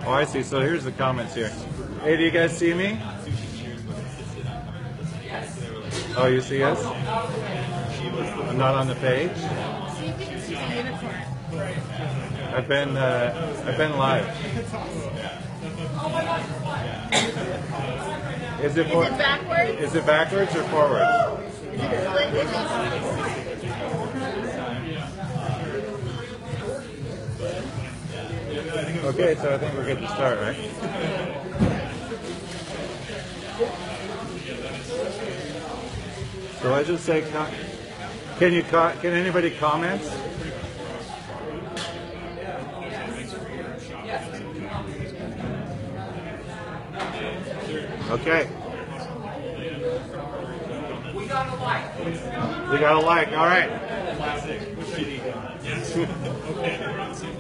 Oh, I see. So here's the comments here. Hey, do you guys see me? Oh, you see us? I'm not on the page. I've been live. Is it backwards? Is it backwards or forwards? Okay, so I think we're good to start, right? So I just say, can anybody comment? Okay. We got a like. We got a like. All right.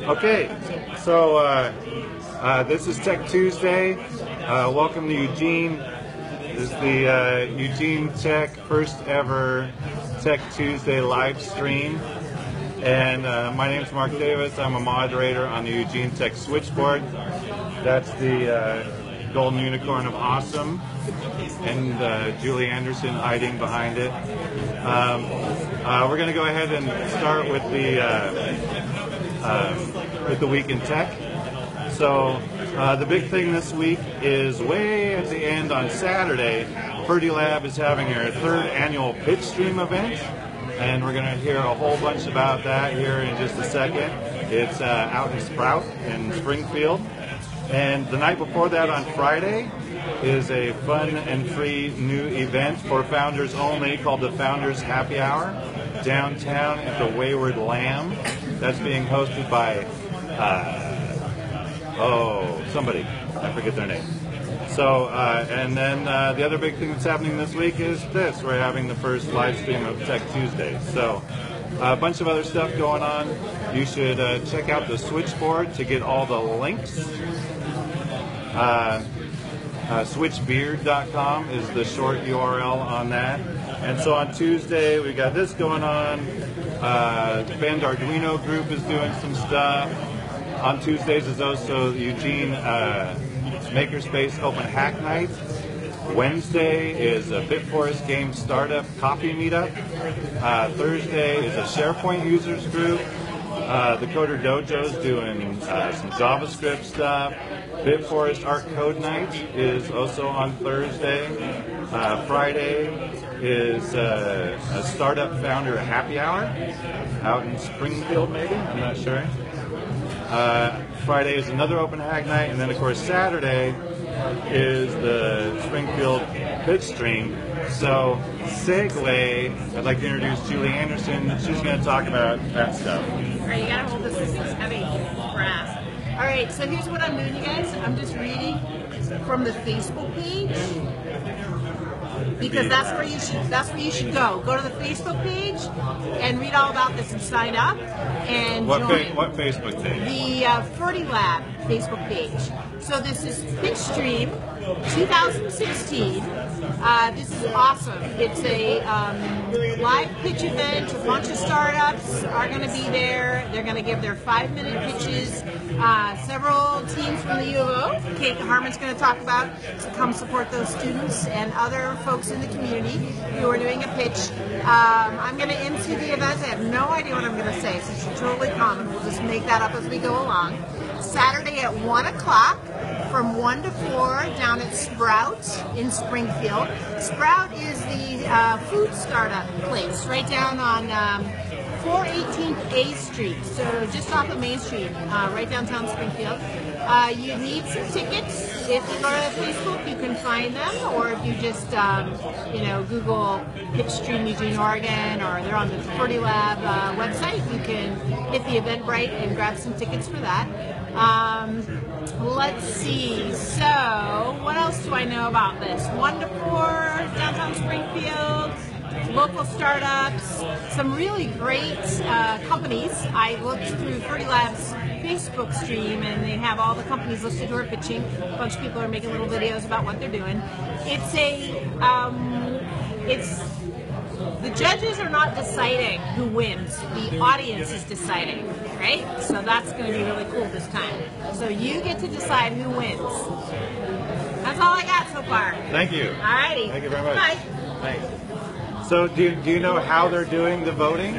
Okay. So this is Tech Tuesday. Welcome to Eugene. This is the Eugene Tech first ever Tech Tuesday live stream. And my name is Mark Davis. I'm a moderator on the Eugene Tech Switchboard. That's the golden unicorn of awesome, and Julie Anderson hiding behind it. We're going to go ahead and start with the week in tech. So the big thing this week is way at the end on Saturday, Ferdy Lab is having their third annual pitch stream event, and we're going to hear a whole bunch about that here in just a second. It's out in Sprout in Springfield. And the night before that, on Friday, is a fun and free new event for founders only called the Founders Happy Hour downtown at the Wayward Lamb. That's being hosted by, somebody. I forget their name. So, and then the other big thing that's happening this week is this. We're having the first live stream of Tech Tuesday. So, a bunch of other stuff going on. You should check out the Switchboard to get all the links. Switchbeard.com is the short URL on that. And so on Tuesday, we got this going on. The Band Arduino group is doing some stuff. On Tuesdays is also the Eugene Makerspace Open Hack Night. Wednesday is a Bitforest Game Startup Coffee Meetup. Thursday is a SharePoint users group. The Coder Dojo is doing some JavaScript stuff. Bitforest Art Code Night is also on Thursday. Friday is a Startup Founder Happy Hour out in Springfield, maybe? I'm not sure. Friday is another Open Hack Night. And then, of course, Saturday is the Springfield pitch stream. So, segue, I'd like to introduce Julie Anderson. She's going to talk about that stuff. All right, you got to hold this. This is heavy brass. All right, so here's what I'm doing, you guys. I'm just reading from the Facebook page because that's where you should go. Go to the Facebook page and read all about this and sign up and join. What Facebook page? The Ferdy Lab Facebook page. So this is Pitch Stream 2016. This is awesome. It's a live pitch event. A bunch of startups are going to be there. They're going to give their 5-minute pitches. Several teams from the U of O. Kate Harmon's going to talk about to come support those students and other folks in the community who are doing a pitch. I'm going to MC the event. I have no idea what I'm going to say, so it's totally common. We'll just make that up as we go along. Saturday at 1 o'clock. From 1 to 4 down at Sprout in Springfield. Sprout is the food startup place right down on 418th A Street, so just off of Main Street, right downtown Springfield. You need some tickets. If you go to Facebook, you can find them, or if you just Google Pitch Stream Eugene, Oregon, or they're on the Ferdy Lab website, you can hit the Eventbrite and grab some tickets for that. Let's see. So, what else do I know about this? 1 to 4, downtown Springfield, local startups, some really great companies. I looked through Ferdy Lab's Facebook stream, and they have all the companies listed who are pitching. A bunch of people are making little videos about what they're doing. It's The judges are not deciding who wins. The audience is deciding, right? So that's going to be really cool this time. So you get to decide who wins. That's all I got so far. Thank you. All righty. Thank you very much. Bye. Thanks. So do you know how they're doing the voting?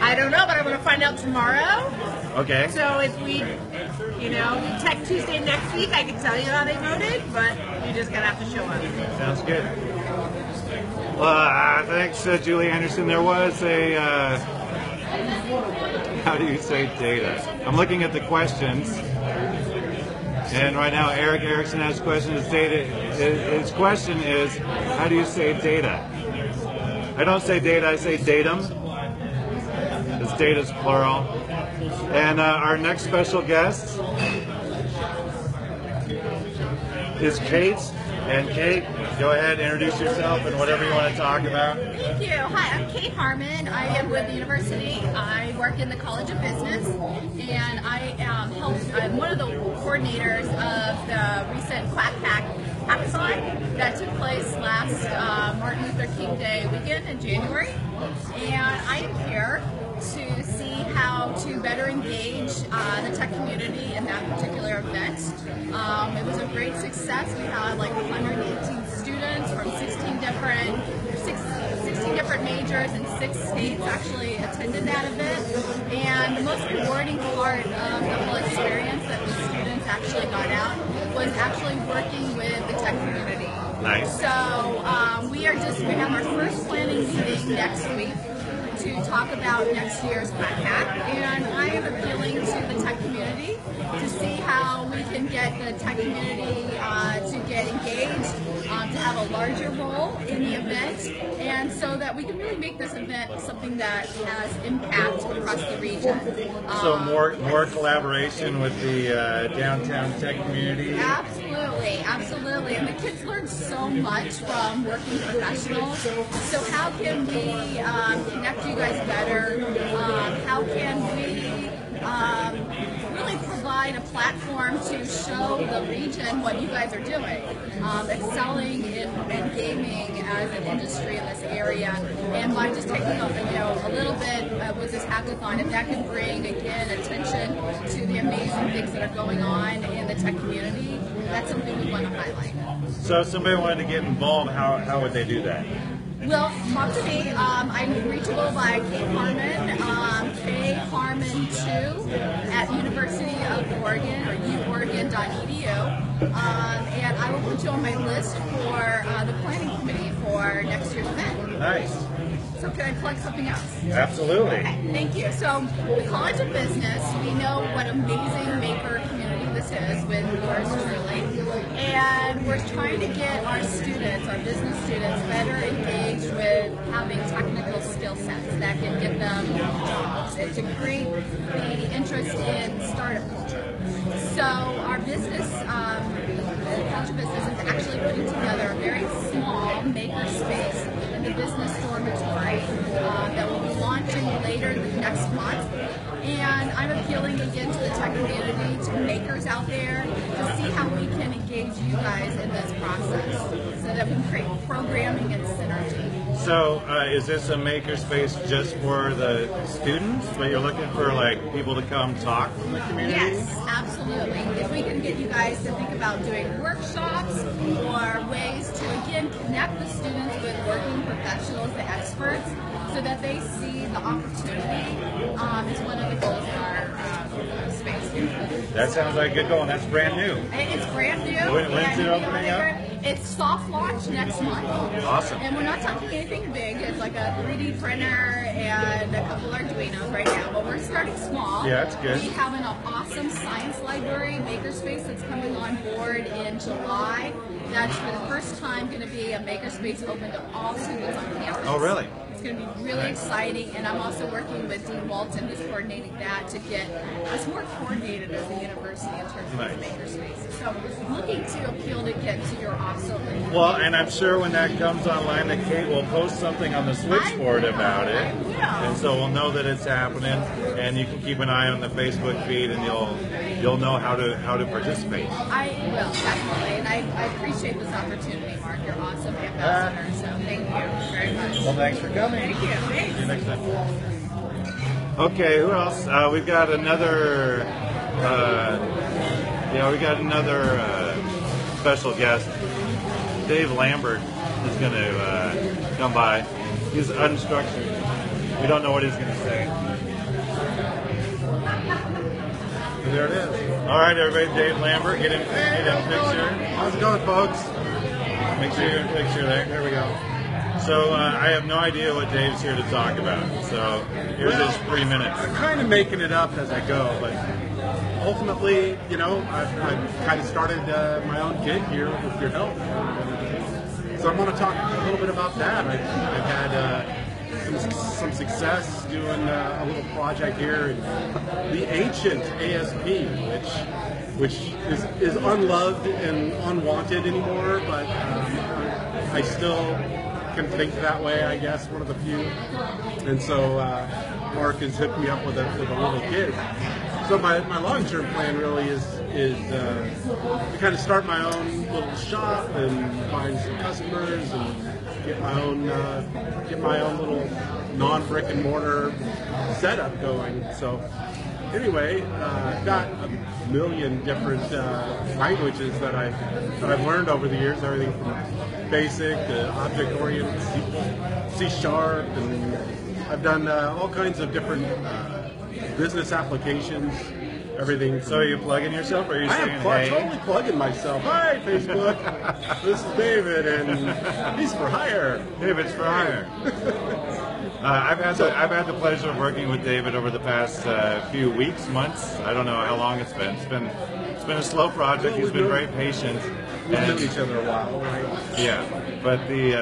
I don't know, but I'm going to find out tomorrow. Okay. So if we, do Tech Tuesday next week, I can tell you how they voted, but you're just going to have to show up. Sounds good. Well, thanks, Julie Anderson. There was a, how do you say data? I'm looking at the questions. And right now, Eric Erickson has a question. His question is, how do you say data? I don't say data, I say datum. Because data's plural. And our next special guest is Kate. And Kate, go ahead, introduce yourself and whatever you want to talk about. Thank you. Hi, I'm Kate Harmon. I am with the university. I work in the College of Business, and I'm one of the coordinators of the recent Quack Pack hackathon that took place last Martin Luther King Day weekend in January. And I am here to see how to better engage the tech community in that particular event. It was a great success. We had like 118 students from 16 different majors in 6 states actually attended that event. And the most rewarding part of the whole experience that the students actually got out was actually working with the tech community. Nice. So we have our first planning meeting next week to talk about next year's Quack Hack, and I am appealing to the tech community to see how we can get the tech community to get engaged, to have a larger role in the event, and so that we can really make this event something that has impact across the region. So more collaboration with the downtown tech community? Absolutely, absolutely. And the kids learn so much from working professionals. So how can we connect you guys better? How can we really provide a platform to show the region what you guys are doing, excelling in gaming as an industry in this area, and by just taking a little bit with this hackathon, if that can bring again attention to the amazing things that are going on in the tech community, that's something we want to highlight. So if somebody wanted to get involved, how would they do that? Well, talk to me. I'm reachable by Kate Harmon, kharmon2 at University of Oregon or uoregon.edu, and I will put you on my list for the planning committee for next year's event. Nice. So can I plug something else? Absolutely. Okay, thank you. So the College of Business, we know what amazing maker community this is with yours truly, and we're trying to get our students, our business students, better engaged with having technical skill sets that can get them jobs and to create the interest in startup culture. So our business, the College of Business is actually putting together a very small maker space in the business dormitory that will be launching later next month. And I'm appealing again to the tech community, to makers out there, to see how we can engage you guys in this process so that we can create programming and synergy. So is this a makerspace just for the students, but you're looking for people to come talk from the community? Yes, absolutely. If we can get you guys to think about doing workshops or ways to again connect the students with working professionals, the experts, so that they see the opportunity is one of the goals of our space. That sounds like a good goal, and that's brand new. It's brand new. When's it opening up? It's soft launch next month. Awesome. And we're not talking anything big. It's like a 3D printer and a couple Arduinos right now, but we're starting small. Yeah, that's good. We have an awesome science library makerspace that's coming on board in July. That's for the first time going to be a makerspace open to all students on campus. Oh, really? going to be really exciting, and I'm also working with Dean Walton, who's coordinating that, to get us more coordinated as a university in terms of the makerspaces. So looking to appeal to get to your awesome. Well, and I'm sure when that comes online, that Kate will post something on the Switchboard about it, and so we'll know that it's happening. And you can keep an eye on the Facebook feed, and you'll know how to participate. I will, definitely, and I appreciate this opportunity, Mark. You're awesome ambassador, so thank you very much. Well, thanks for coming. Thank you. Thanks. See you next time. Okay, who else? We got another. We got another special guest. Dave Lambert is going to come by. He's unstructured. We don't know what he's going to say. There it is. All right, everybody, Dave Lambert, get in picture. How's it going, folks? Make sure you're in picture there. There we go. So I have no idea what Dave's here to talk about. So here's his 3 minutes. I'm kind of making it up as I go, but ultimately, I've kind of started my own gig here with your help. So I want to talk a little bit about that. I've had some success doing a little project here in the ancient ASP, which is unloved and unwanted anymore, but I still can think that way, I guess, one of the few. And so Mark has hooked me up with a little kid. So my long-term plan really is to kind of start my own little shop and find some customers and get my own little non-brick and mortar setup going. So anyway, I've got a million different languages that I've learned over the years, everything from basic to object-oriented, C#, and I've done all kinds of different business applications. Everything. So are you plugging yourself, or are you saying, hey? Totally plugging myself. Hi, Facebook. This is David, and he's for hire. David's for hire. I've had the pleasure of working with David over the past few weeks, months. I don't know how long it's been. It's been a slow project. He's been very patient. We've known each other a while, right? Yeah, but the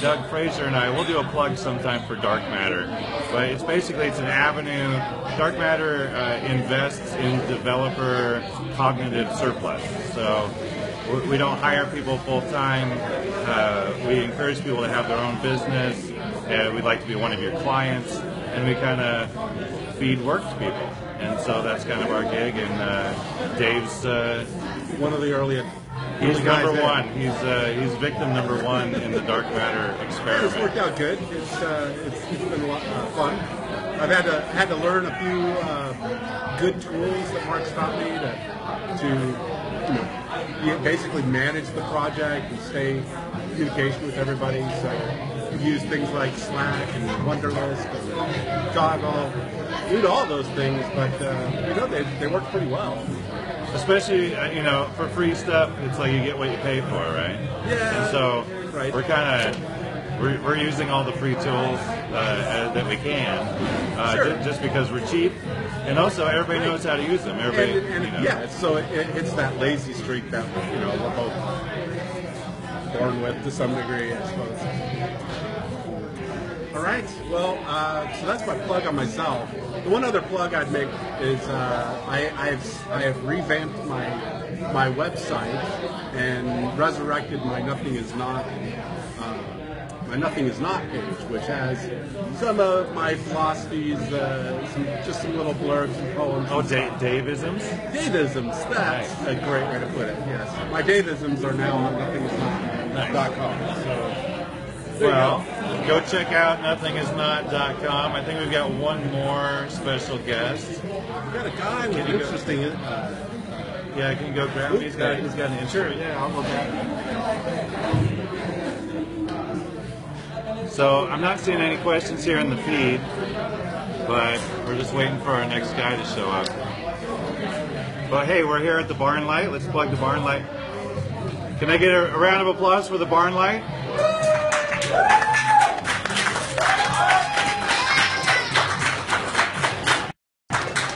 Doug Fraser and I will do a plug sometime for Dark Matter, but it's an avenue. Dark Matter invests in developer cognitive surplus. So we don't hire people full time. We encourage people to have their own business. We'd like to be one of your clients, and we kind of feed work to people. And so that's kind of our gig. And Dave's one of the early. He's number one. He's victim number one in the Dark Matter experiment. It's worked out good. It's been a lot of fun. I've had to learn a few good tools that Mark's taught me to basically manage the project and stay in communication with everybody. So we use things like Slack and Wunderlist and Goggle. We do all those things, but they work pretty well. Especially, for free stuff, it's like you get what you pay for, right? Yeah. And so right. we're using all the free tools that we can, sure. just because we're cheap, and also everybody knows how to use them. Everybody, yeah. So it's that lazy streak that we're both born with to some degree, I suppose. All right. Well, so that's my plug on myself. The one other plug I'd make is I have revamped my website and resurrected my Nothing Is Not page, which has some of my philosophies, some little blurbs and poems. Oh, Daveisms? Daveisms. That's a great way to put it. Yes, my Daveisms are now on nothingisnot.com. So. Well, go check out nothingisnot.com. I think we've got one more special guest. We've got a guy with interesting. Yeah, can you go grab him? He's got an intro. Sure, yeah, I'll go grab him. So I'm not seeing any questions here in the feed, but we're just waiting for our next guy to show up. But hey, we're here at the Barnlight. Let's plug the Barnlight. Can I get a round of applause for the Barnlight?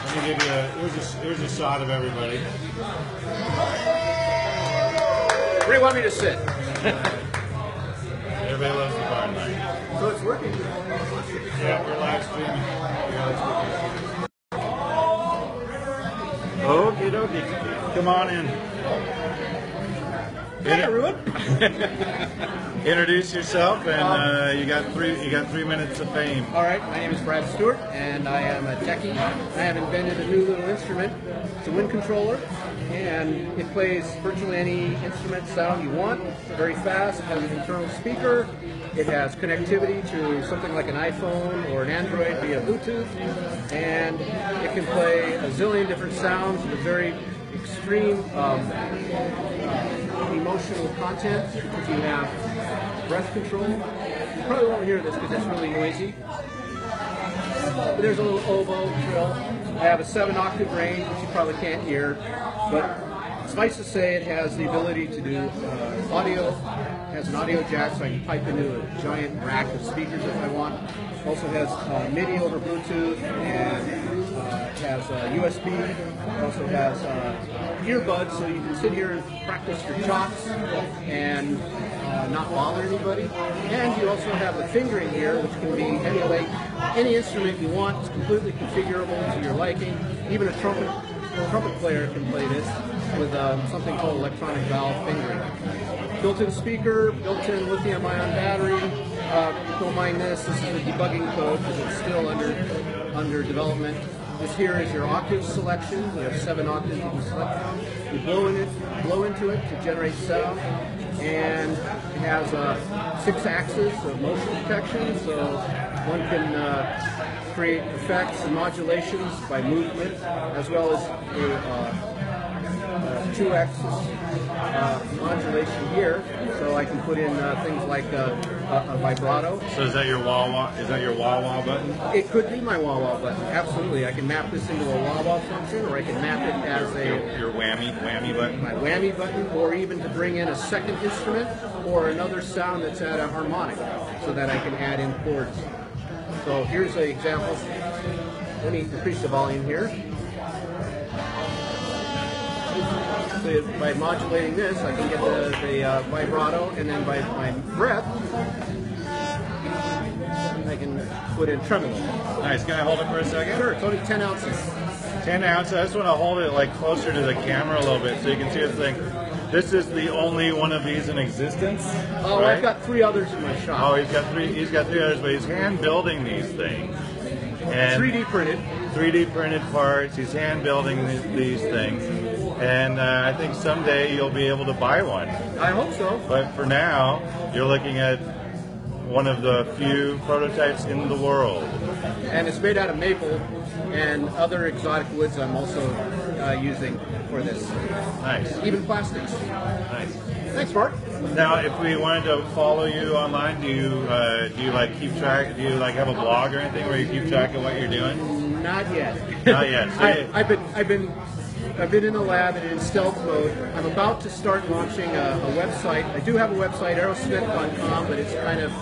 Let me give you here's a shot of everybody. Where do you want me to sit? working. Yeah, we're live streaming. Okie dokie. Come on in. Hey everyone. Introduce yourself, and you got 3 minutes of fame. All right, my name is Brad Stuart, and I am a techie. I have invented a new little instrument. It's a wind controller, and it plays virtually any instrument sound you want. It's very fast. It has an internal speaker. It has connectivity to something like an iPhone or an Android via Bluetooth, and it can play a zillion different sounds with very extreme emotional content, because you have breath control. You probably won't hear this because it's really noisy. But there's a little oboe trill. I have a 7-octave range, which you probably can't hear, but suffice to say it has the ability to do audio. It has an audio jack, so I can pipe into a giant rack of speakers if I want. Also has MIDI over Bluetooth, and it has USB. It also has earbuds, so you can sit here and practice your chops and not bother anybody. And you also have the fingering here, which can be emulate any instrument you want. It's completely configurable to your liking. Even a trumpet player can play this with something called electronic valve fingering. Built-in speaker, built-in lithium-ion battery. Don't mind this. This is the debugging code because it's still under development. This here is your octave selection. We have 7 octaves you can select from. You blow into it to generate sound, and it has 6 axes of motion detection, so one can create effects and modulations by movement, as well as a 2-axis modulation here, so I can put in things like a vibrato. So is that your wah-wah? Is that your wah-wah button? It could be my wah-wah button. Absolutely, I can map this into a wah-wah function, or I can map it as your whammy button. My whammy button, or even to bring in a second instrument or another sound that's at a harmonic, so that I can add in chords. So here's an example. Let me increase the volume here. So by modulating this, I can get the vibrato, and then by my breath, I can put in tremolo. Nice. Can I hold it for a second? Sure. It's only 10 ounces. 10 ounces. I just want to hold it like closer to the camera a little bit so you can see this thing. This is the only one of these in existence. Oh, right? I've got 3 others in my shop. Oh, he's got three others, but he's hand building these things. And 3D printed. 3D printed parts. He's hand building these things. And I think someday you'll be able to buy one. I hope so. But for now, you're looking at one of the few prototypes in the world. And it's made out of maple and other exotic woods I'm also using for this. Nice. Even plastics. Nice. Thanks, Mark. Now, if we wanted to follow you online, do you like keep track? Do you like have a blog or anything where you keep track of what you're doing? Not yet. Not yet. So I've been in the lab and in stealth mode. I'm about to start launching a website. I do have a website, aerosmith.com, but it's kind of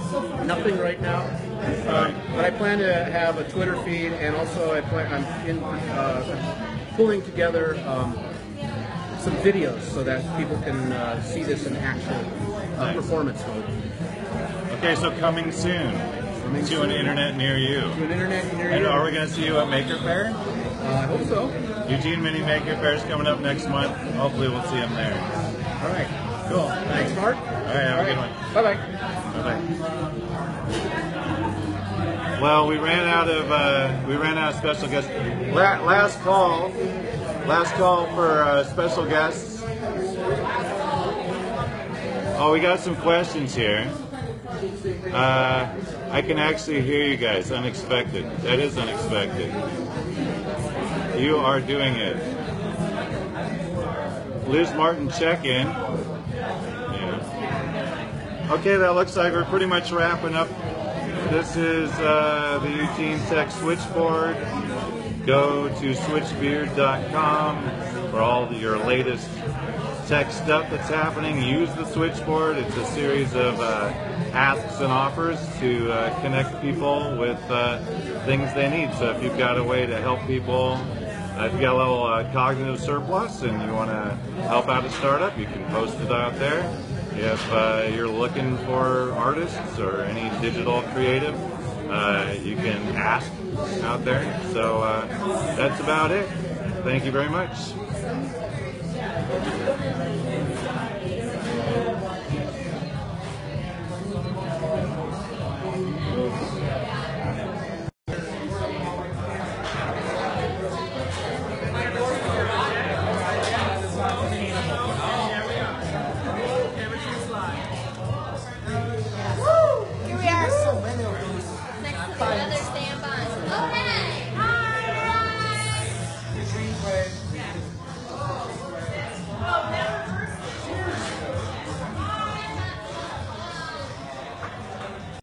nothing right now. But I plan to have a Twitter feed, and also I'm pulling together some videos so that people can see this in actual performance mode. Okay, so coming soon to an internet near you. To an internet near And you. are we going to see you at Maker Faire? I hope so. Eugene Mini Maker Faire is coming up next month. Hopefully we'll see him there. All right. Cool. Thanks, Mark. All right, have a good one. Bye-bye. Bye-bye. Well, we ran out of special guests. Last call for special guests. Oh, we got some questions here. I can actually hear you guys. Unexpected. That is unexpected. You are doing it. Liz Martin check-in. Yeah. Okay, that looks like we're pretty much wrapping up. This is the Eugene Tech Switchboard. Go to switchbeard.com for all your latest tech stuff that's happening. Use the Switchboard. It's a series of asks and offers to connect people with things they need. So if you've got a way to help people, if you've got a little cognitive surplus and you want to help out a startup, you can post it out there. If you're looking for artists or any digital creative, you can ask out there. So that's about it. Thank you very much.